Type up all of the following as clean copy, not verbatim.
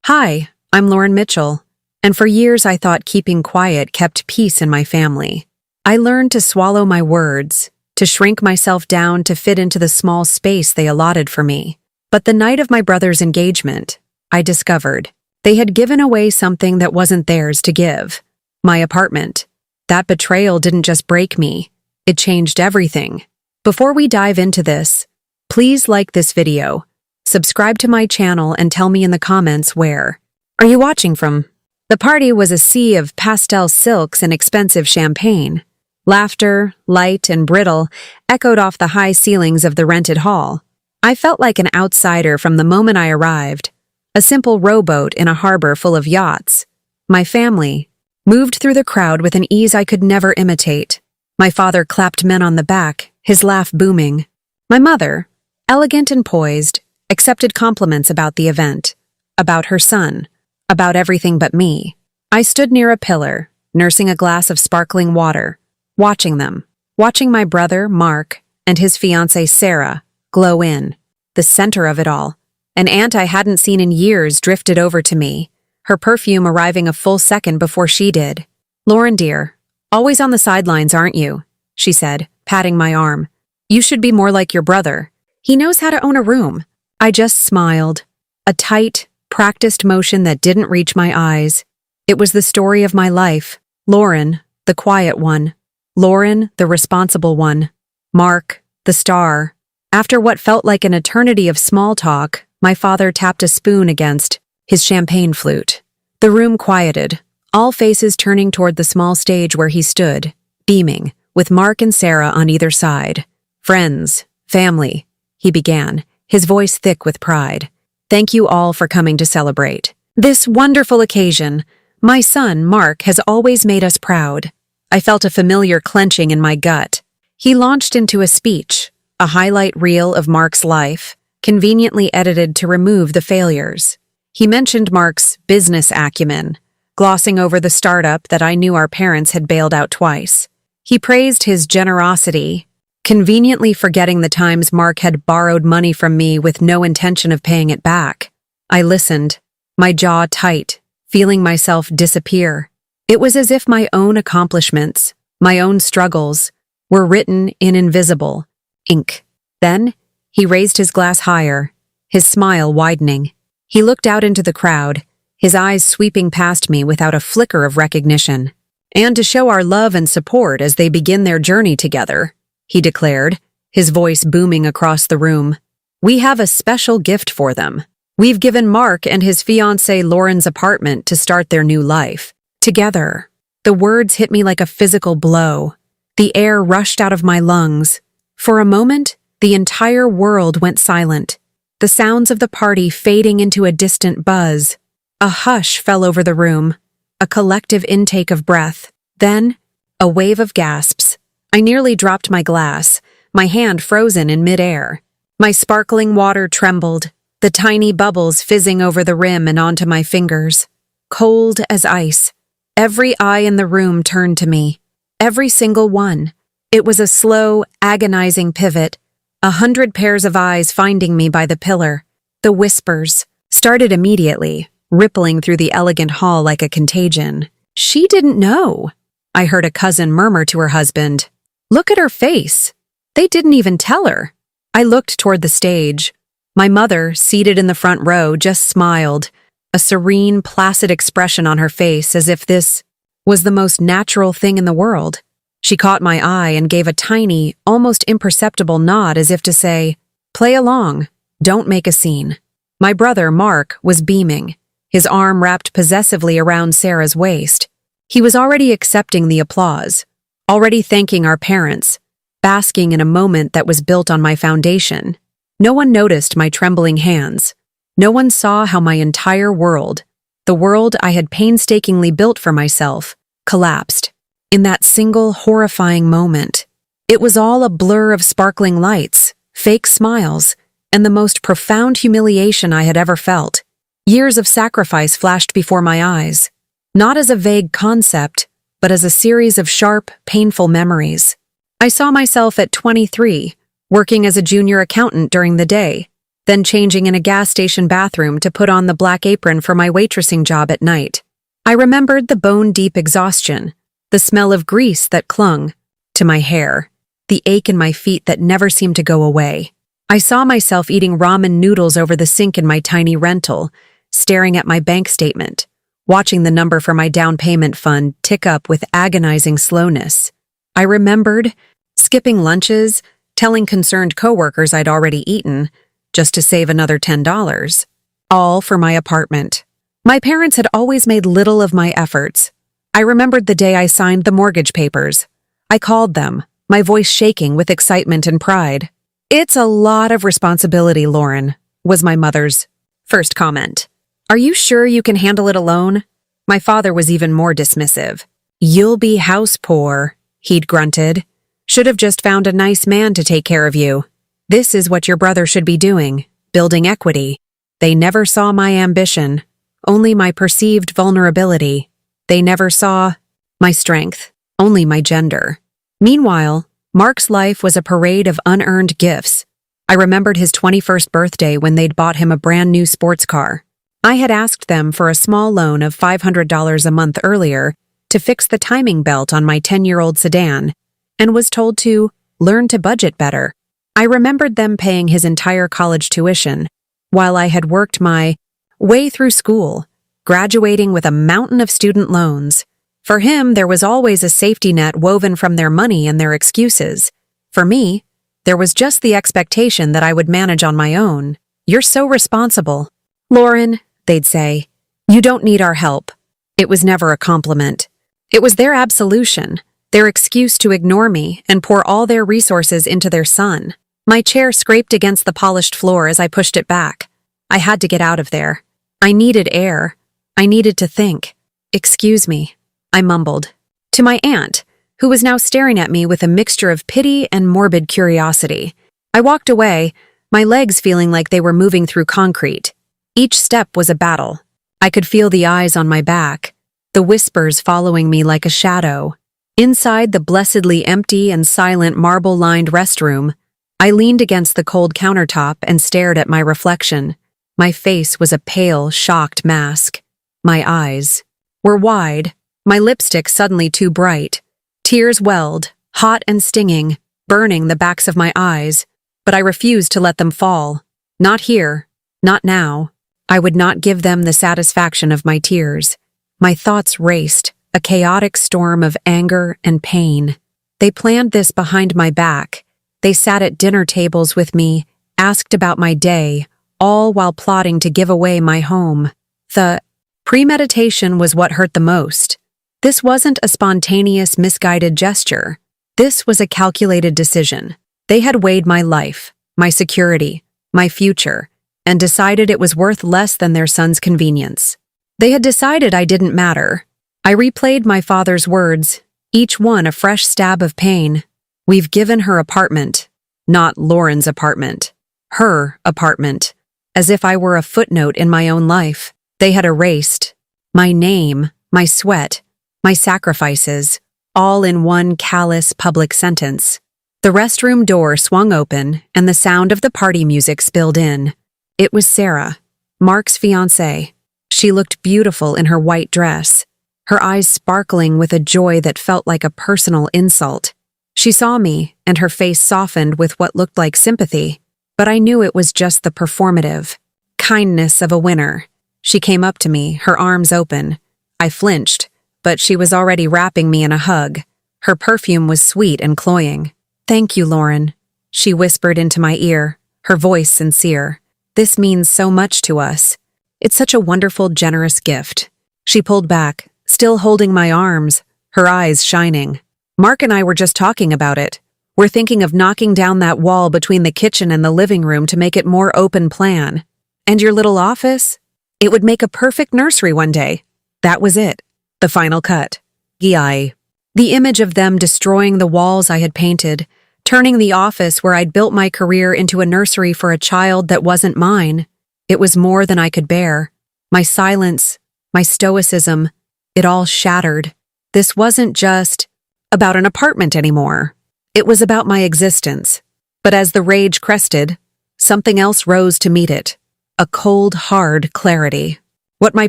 Hi, I'm Lauren Mitchell, and for years I thought keeping quiet kept peace in my family. I learned to swallow my words, to shrink myself down to fit into the small space they allotted for me. But the night of my brother's engagement, I discovered they had given away something that wasn't theirs to give. My apartment. That betrayal didn't just break me, it changed everything. Before we dive into this, please like this video, subscribe to my channel, and tell me in the comments where are you watching from. The party was a sea of pastel silks and expensive champagne. Laughter, light and brittle, echoed off the high ceilings of the rented hall. I felt like an outsider from the moment I arrived, a simple rowboat in a harbor full of yachts. My family moved through the crowd with an ease I could never imitate. My father clapped men on the back, his laugh booming. My mother, elegant and poised, accepted compliments about the event, about her son, about everything but me. I stood near a pillar, nursing a glass of sparkling water, watching them, watching my brother, Mark, and his fiancée, Sarah, glow in. The center of it all, an aunt I hadn't seen in years drifted over to me, her perfume arriving a full second before she did. "Lauren, dear, always on the sidelines, aren't you?" she said, patting my arm. "You should be more like your brother. He knows how to own a room." I just smiled, a tight, practiced motion that didn't reach my eyes. It was the story of my life. Lauren, the quiet one. Lauren, the responsible one. Mark, the star. After what felt like an eternity of small talk, my father tapped a spoon against his champagne flute. The room quieted, all faces turning toward the small stage where he stood, beaming, with Mark and Sarah on either side. "Friends, family," he began, his voice thick with pride. "Thank you all for coming to celebrate this wonderful occasion. My son, Mark, has always made us proud." I felt a familiar clenching in my gut. He launched into a speech, a highlight reel of Mark's life, conveniently edited to remove the failures. He mentioned Mark's business acumen, glossing over the startup that I knew our parents had bailed out twice. He praised his generosity, conveniently forgetting the times Mark had borrowed money from me with no intention of paying it back. I listened, my jaw tight, feeling myself disappear. It was as if my own accomplishments, my own struggles, were written in invisible ink. Then, he raised his glass higher, his smile widening. He looked out into the crowd, his eyes sweeping past me without a flicker of recognition. "And to show our love and support as they begin their journey together," he declared, his voice booming across the room, "we have a special gift for them. We've given Mark and his fiancée Lauren's apartment to start their new life together." The words hit me like a physical blow. The air rushed out of my lungs. For a moment, the entire world went silent, the sounds of the party fading into a distant buzz. A hush fell over the room, a collective intake of breath. Then, a wave of gasps. I nearly dropped my glass, my hand frozen in midair. My sparkling water trembled, the tiny bubbles fizzing over the rim and onto my fingers. Cold as ice. Every eye in the room turned to me. Every single one. It was a slow, agonizing pivot, 100 pairs of eyes finding me by the pillar. The whispers started immediately, rippling through the elegant hall like a contagion. "She didn't know," I heard a cousin murmur to her husband. "Look at her face. They didn't even tell her." I looked toward the stage. My mother, seated in the front row, just smiled, a serene, placid expression on her face as if this was the most natural thing in the world. She caught my eye and gave a tiny, almost imperceptible nod as if to say, "Play along, don't make a scene." My brother, Mark, was beaming, his arm wrapped possessively around Sarah's waist. He was already accepting the applause, already thanking our parents, basking in a moment that was built on my foundation. No one noticed my trembling hands. No one saw how my entire world, the world I had painstakingly built for myself, collapsed. In that single horrifying moment, it was all a blur of sparkling lights, fake smiles, and the most profound humiliation I had ever felt. Years of sacrifice flashed before my eyes, not as a vague concept, but as a series of sharp, painful memories. I saw myself at 23, working as a junior accountant during the day, then changing in a gas station bathroom to put on the black apron for my waitressing job at night. I remembered the bone-deep exhaustion, the smell of grease that clung to my hair, the ache in my feet that never seemed to go away. I saw myself eating ramen noodles over the sink in my tiny rental, staring at my bank statement, watching the number for my down payment fund tick up with agonizing slowness. I remembered skipping lunches, telling concerned coworkers I'd already eaten, just to save another $10, all for my apartment. My parents had always made little of my efforts. I remembered the day I signed the mortgage papers. I called them, my voice shaking with excitement and pride. "It's a lot of responsibility, Lauren," was my mother's first comment. "Are you sure you can handle it alone?" My father was even more dismissive. "You'll be house poor," he'd grunted. "Should have just found a nice man to take care of you. This is what your brother should be doing, building equity." They never saw my ambition, only my perceived vulnerability. They never saw my strength, only my gender. Meanwhile, Mark's life was a parade of unearned gifts. I remembered his 21st birthday when they'd bought him a brand new sports car. I had asked them for a small loan of $500 a month earlier to fix the timing belt on my 10-year-old sedan, and was told to learn to budget better. I remembered them paying his entire college tuition, while I had worked my way through school, graduating with a mountain of student loans. For him, there was always a safety net woven from their money and their excuses. For me, there was just the expectation that I would manage on my own. "You're so responsible." "Lauren," they'd say, "you don't need our help." It was never a compliment. It was their absolution, their excuse to ignore me and pour all their resources into their son. My chair scraped against the polished floor as I pushed it back. I had to get out of there. I needed air. I needed to think. "Excuse me," I mumbled. To my aunt, who was now staring at me with a mixture of pity and morbid curiosity. I walked away, my legs feeling like they were moving through concrete. Each step was a battle. I could feel the eyes on my back, the whispers following me like a shadow. Inside the blessedly empty and silent marble-lined restroom, I leaned against the cold countertop and stared at my reflection. My face was a pale, shocked mask. My eyes were wide, my lipstick suddenly too bright. Tears welled, hot and stinging, burning the backs of my eyes, but I refused to let them fall. Not here, not now. I would not give them the satisfaction of my tears. My thoughts raced, a chaotic storm of anger and pain. They planned this behind my back. They sat at dinner tables with me, asked about my day, all while plotting to give away my home. The premeditation was what hurt the most. This wasn't a spontaneous, misguided gesture. This was a calculated decision. They had weighed my life, my security, my future, and decided it was worth less than their son's convenience. They had decided I didn't matter. I replayed my father's words, each one a fresh stab of pain. "We've given her apartment," not Lauren's apartment. Her apartment, as if I were a footnote in my own life. They had erased my name, my sweat, my sacrifices, all in one callous public sentence. The restroom door swung open and the sound of the party music spilled in. It was Sarah, Mark's fiancée. She looked beautiful in her white dress, her eyes sparkling with a joy that felt like a personal insult. She saw me, and her face softened with what looked like sympathy, but I knew it was just the performative kindness of a winner. She came up to me, her arms open. I flinched, but she was already wrapping me in a hug. Her perfume was sweet and cloying. "Thank you, Lauren," she whispered into my ear, her voice sincere. "This means so much to us. It's such a wonderful, generous gift." She pulled back, still holding my arms, her eyes shining. "Mark and I were just talking about it. We're thinking of knocking down that wall between the kitchen and the living room to make it more open plan. And your little office? It would make a perfect nursery one day." That was it. The final cut. The image of them destroying the walls I had painted, turning the office where I'd built my career into a nursery for a child that wasn't mine. It was more than I could bear. My silence, my stoicism, it all shattered. This wasn't just about an apartment anymore. It was about my existence. But as the rage crested, something else rose to meet it. A cold, hard clarity. What my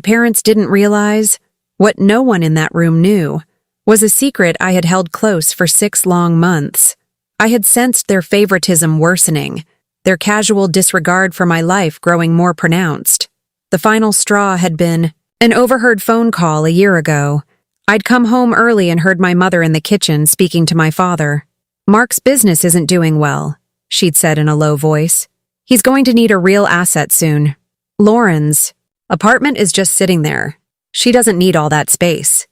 parents didn't realize, what no one in that room knew, was a secret I had held close for 6 long months. I had sensed their favoritism worsening, their casual disregard for my life growing more pronounced. The final straw had been an overheard phone call a year ago. I'd come home early and heard my mother in the kitchen speaking to my father. "Mark's business isn't doing well," she'd said in a low voice. "He's going to need a real asset soon. Lauren's apartment is just sitting there. She doesn't need all that space."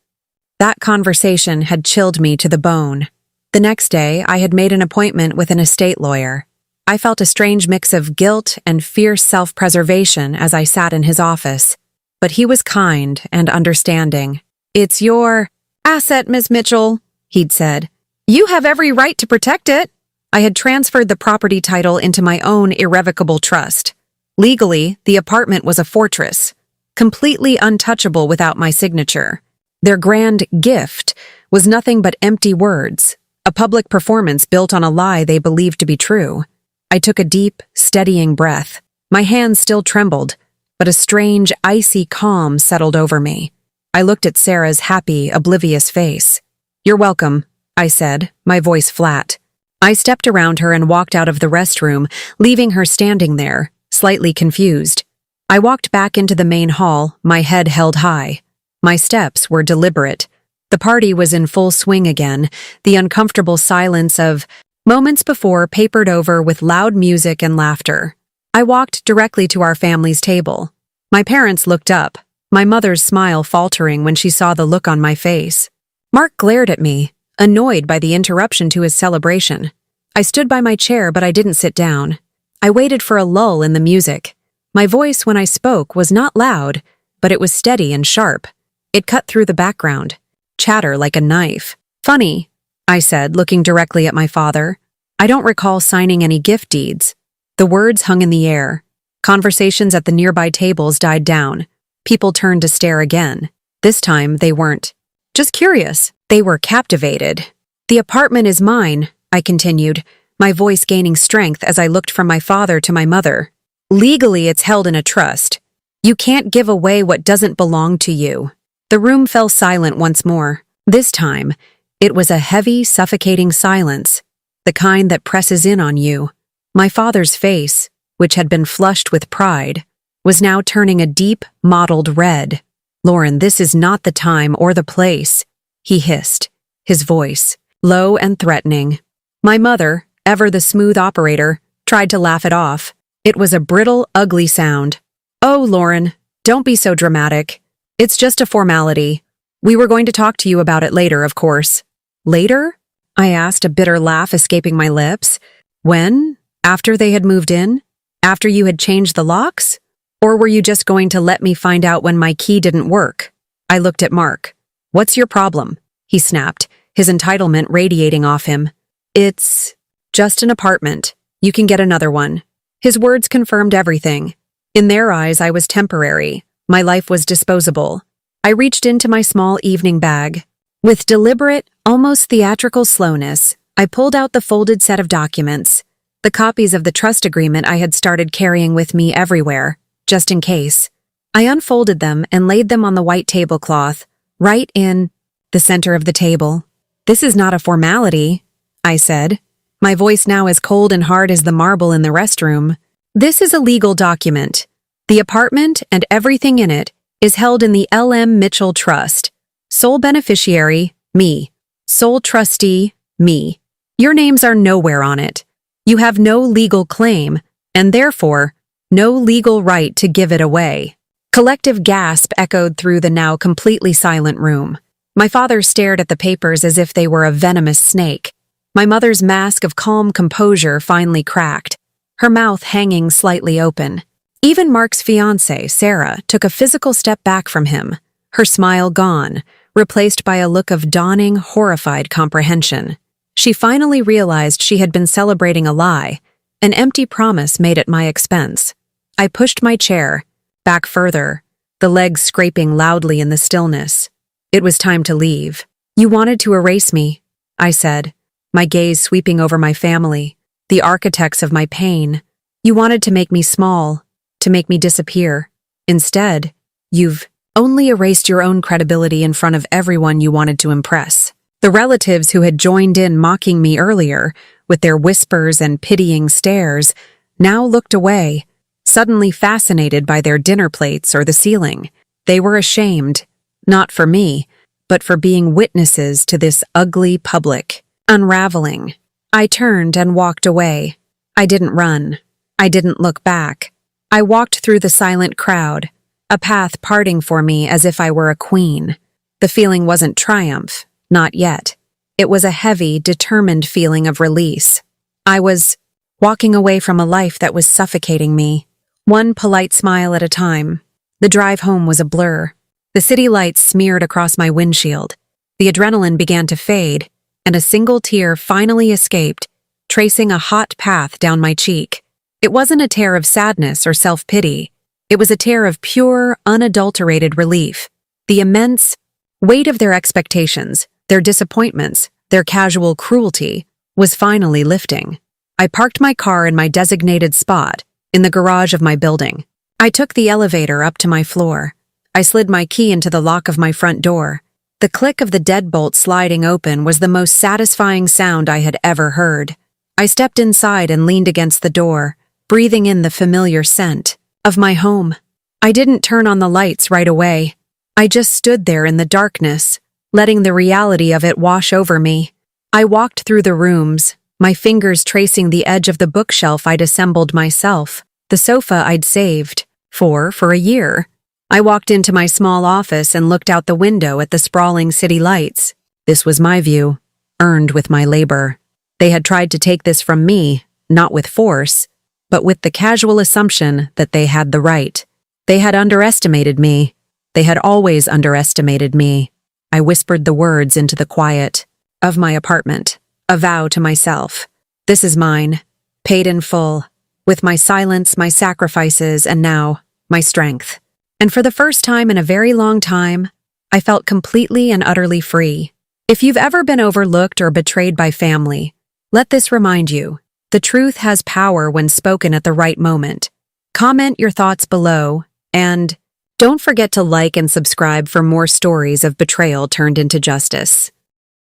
That conversation had chilled me to the bone. The next day, I had made an appointment with an estate lawyer. I felt a strange mix of guilt and fierce self-preservation as I sat in his office. But he was kind and understanding. "It's your asset, Miss Mitchell," he'd said. "You have every right to protect it." I had transferred the property title into my own irrevocable trust. Legally, the apartment was a fortress, completely untouchable without my signature. Their grand gift was nothing but empty words, a public performance built on a lie they believed to be true. I took a deep, steadying breath. My hands still trembled, but a strange, icy calm settled over me. I looked at Sarah's happy, oblivious face. "You're welcome," I said, my voice flat. I stepped around her and walked out of the restroom, leaving her standing there, slightly confused. I walked back into the main hall, my head held high. My steps were deliberate. The party was in full swing again, the uncomfortable silence of moments before papered over with loud music and laughter. I walked directly to our family's table. My parents looked up, my mother's smile faltering when she saw the look on my face. Mark glared at me, annoyed by the interruption to his celebration. I stood by my chair, but I didn't sit down. I waited for a lull in the music. My voice when I spoke was not loud, but it was steady and sharp. It cut through the background, chatter like a knife. "Funny," I said, looking directly at my father. "I don't recall signing any gift deeds." The words hung in the air. Conversations at the nearby tables died down. People turned to stare again. This time, they weren't just curious. They were captivated. "The apartment is mine," I continued, my voice gaining strength as I looked from my father to my mother. "Legally, it's held in a trust. You can't give away what doesn't belong to you." The room fell silent once more. This time, it was a heavy, suffocating silence, the kind that presses in on you. My father's face, which had been flushed with pride, was now turning a deep, mottled red. "Lauren, this is not the time or the place," he hissed, his voice low and threatening. My mother, ever the smooth operator, tried to laugh it off. It was a brittle, ugly sound. "Oh, Lauren, don't be so dramatic. It's just a formality. We were going to talk to you about it later, of course." "Later?" I asked, a bitter laugh escaping my lips. "When? After they had moved in? After you had changed the locks? Or were you just going to let me find out when my key didn't work?" I looked at Mark. "What's your problem?" he snapped, his entitlement radiating off him. "It's just an apartment. You can get another one." His words confirmed everything. In their eyes, I was temporary. My life was disposable. I reached into my small evening bag. With deliberate, almost theatrical slowness, I pulled out the folded set of documents, the copies of the trust agreement I had started carrying with me everywhere, just in case. I unfolded them and laid them on the white tablecloth, right in the center of the table. "This is not a formality," I said, my voice now as cold and hard as the marble in the restroom. "This is a legal document. The apartment and everything in it is held in the L.M. Mitchell Trust. Sole beneficiary, me. Sole trustee, me. Your names are nowhere on it. You have no legal claim, and therefore, no legal right to give it away." Collective gasp echoed through the now completely silent room. My father stared at the papers as if they were a venomous snake. My mother's mask of calm composure finally cracked, her mouth hanging slightly open. Even Mark's fiancée, Sarah, took a physical step back from him, her smile gone, replaced by a look of dawning, horrified comprehension. She finally realized she had been celebrating a lie, an empty promise made at my expense. I pushed my chair back further, the legs scraping loudly in the stillness. It was time to leave. "You wanted to erase me," I said, my gaze sweeping over my family, the architects of my pain. You wanted to make me small, to make me disappear. Instead, you've only erased your own credibility in front of everyone you wanted to impress. The relatives who had joined in mocking me earlier, with their whispers and pitying stares, now looked away, suddenly fascinated by their dinner plates or the ceiling. They were ashamed, not for me, but for being witnesses to this ugly public unraveling. I turned and walked away. I didn't run. I didn't look back. I walked through the silent crowd, a path parting for me as if I were a queen. The feeling wasn't triumph, not yet. It was a heavy, determined feeling of release. I was walking away from a life that was suffocating me, one polite smile at a time. The drive home was a blur. The city lights smeared across my windshield. The adrenaline began to fade, and a single tear finally escaped, tracing a hot path down my cheek. It wasn't a tear of sadness or self-pity. It was a tear of pure, unadulterated relief. The immense weight of their expectations, their disappointments, their casual cruelty, was finally lifting. I parked my car in my designated spot, in the garage of my building. I took the elevator up to my floor. I slid my key into the lock of my front door. The click of the deadbolt sliding open was the most satisfying sound I had ever heard. I stepped inside and leaned against the door, breathing in the familiar scent of my home. I didn't turn on the lights right away. I just stood there in the darkness, letting the reality of it wash over me. I walked through the rooms, my fingers tracing the edge of the bookshelf I'd assembled myself, the sofa I'd saved for a year. I walked into my small office and looked out the window at the sprawling city lights. This was my view, earned with my labor. They had tried to take this from me, not with force, but with the casual assumption that they had the right. They had underestimated me. They had always underestimated me. I whispered the words into the quiet of my apartment, a vow to myself. This is mine, paid in full, with my silence, my sacrifices, and now, my strength. And for the first time in a very long time, I felt completely and utterly free. If you've ever been overlooked or betrayed by family, let this remind you, the truth has power when spoken at the right moment. Comment your thoughts below, and don't forget to like and subscribe for more stories of betrayal turned into justice.